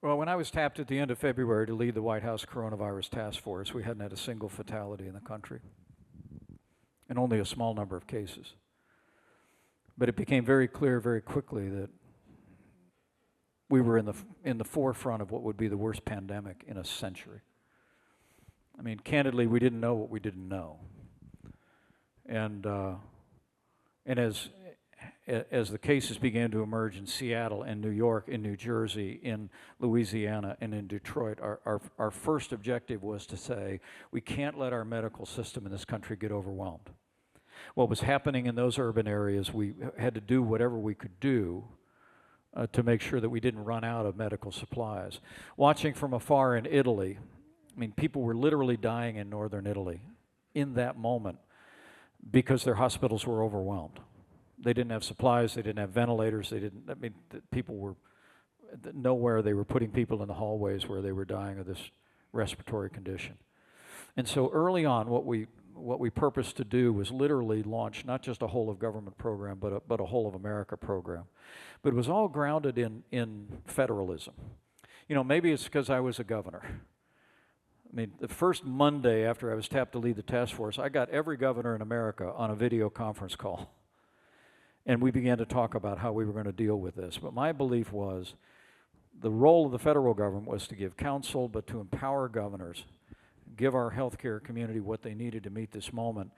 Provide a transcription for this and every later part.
Well, when I was tapped at the end of February to lead the White House Coronavirus Taskforce, we hadn't had a single fatality in the country, and only a small number of cases. But it became very clear very quickly that we were in the forefront of what would be the worst pandemic in a century. I mean, candidly, we didn't know what we didn't know. And as the cases began to emerge in Seattle and New York, in New Jersey, in Louisiana, and in Detroit, our first objective was to say, we can't let our medical system in this country get overwhelmed. What was happening in those urban areas, we had to do whatever we could do to make sure that we didn't run out of medical supplies. Watching from afar in Italy, I mean, people were literally dying in northern Italy in that moment because their hospitals were overwhelmed. They didn't have supplies, they didn't have ventilators, people were nowhere. They were putting people in the hallways where they were dying of this respiratory condition. And so early on, what we purposed to do was literally launch not just a whole of government program, but a whole of America program. But it was all grounded in federalism. You know, maybe it's because I was a governor. I mean, the first Monday after I was tapped to lead the task force, I got every governor in America on a video conference call. And we began to talk about how we were going to deal with this. But my belief was the role of the federal government was to give counsel, but to empower governors, give our healthcare community what they needed to meet this moment,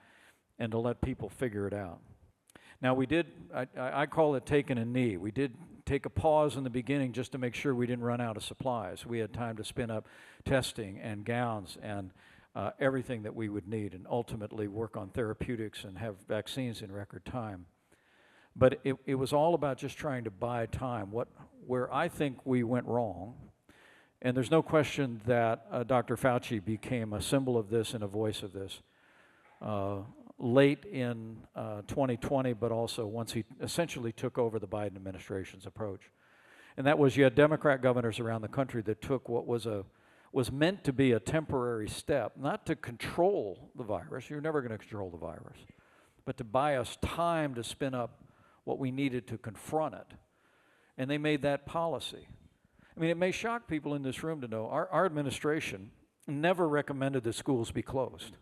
and to let people figure it out. Now we did, I call it taking a knee. We did take a pause in the beginning just to make sure we didn't run out of supplies. We had time to spin up testing and gowns and everything that we would need, and ultimately work on therapeutics and have vaccines in record time. But it was all about just trying to buy time. Where I think we went wrong, and there's no question that Dr. Fauci became a symbol of this and a voice of this late in 2020, but also once he essentially took over the Biden administration's approach. And that was, you had Democrat governors around the country that took what was meant to be a temporary step, not to control the virus, you're never going to control the virus, but to buy us time to spin up what we needed to confront it. And they made that policy. I mean, it may shock people in this room to know our administration never recommended that schools be closed.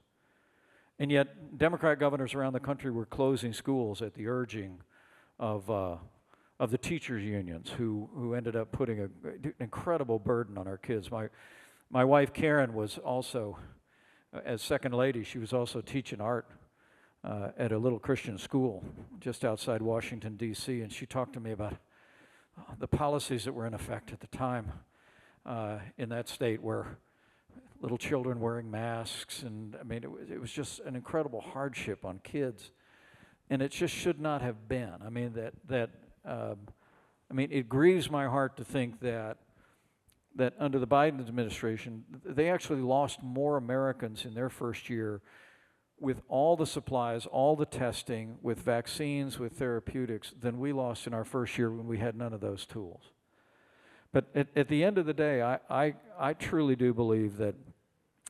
And yet, Democrat governors around the country were closing schools at the urging of the teachers' unions, who ended up putting an incredible burden on our kids. My wife, Karen, was also, as second lady, she was also teaching art at a little Christian school just outside Washington, D.C., and she talked to me about the policies that were in effect at the time in that state, where little children wearing masks, and I mean, it was just an incredible hardship on kids, and it just should not have been. I mean, it grieves my heart to think that under the Biden administration, they actually lost more Americans in their first year with all the supplies, all the testing, with vaccines, with therapeutics, than we lost in our first year when we had none of those tools. But at the end of the day, I truly do believe that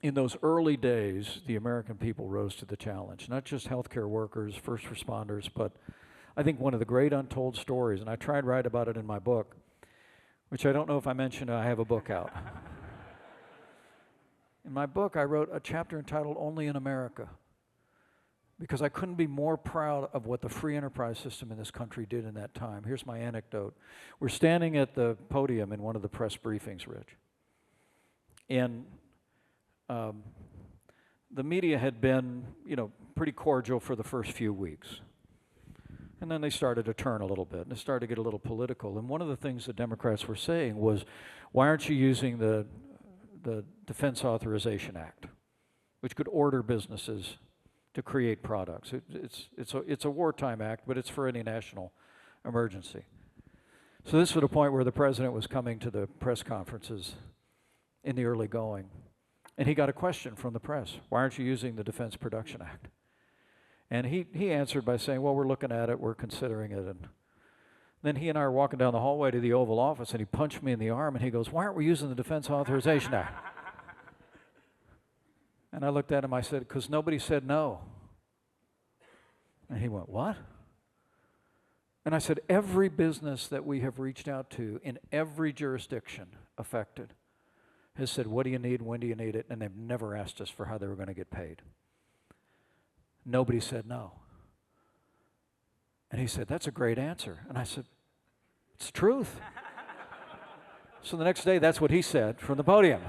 in those early days, the American people rose to the challenge, not just healthcare workers, first responders, but I think one of the great untold stories, and I tried to write about it in my book, which I don't know if I mentioned, I have a book out. In my book, I wrote a chapter entitled Only in America, because I couldn't be more proud of what the free enterprise system in this country did in that time. Here's my anecdote. We're standing at the podium in one of the press briefings, Rich. And the media had been, pretty cordial for the first few weeks. And then they started to turn a little bit, and it started to get a little political. And one of the things the Democrats were saying was, why aren't you using the Defense Authorization Act, which could order businesses to create products? It's a wartime act, but it's for any national emergency. So this was the point where the president was coming to the press conferences in the early going, and he got a question from the press: why aren't you using the Defense Production Act? And he answered by saying, well, we're looking at it, we're considering it. And then he and I are walking down the hallway to the Oval Office, and he punched me in the arm, and he goes, why aren't we using the Defense Authorization Act? And I looked at him, I said, because nobody said no. And he went, what? And I said, every business that we have reached out to in every jurisdiction, affected has said, what do you need, when do you need it? And they've never asked us for how they were going to get paid. Nobody said no. And he said, that's a great answer. And I said, it's the truth. So the next day, that's what he said from the podium.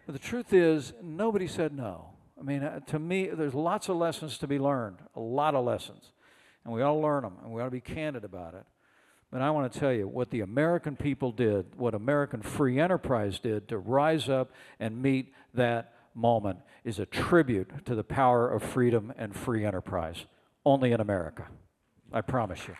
But the truth is, nobody said no. I mean, to me, there's lots of lessons to be learned, a lot of lessons. And we ought to learn them, and we ought to be candid about it. But I want to tell you, what the American people did, what American free enterprise did to rise up and meet that moment is a tribute to the power of freedom and free enterprise, only in America. I promise you.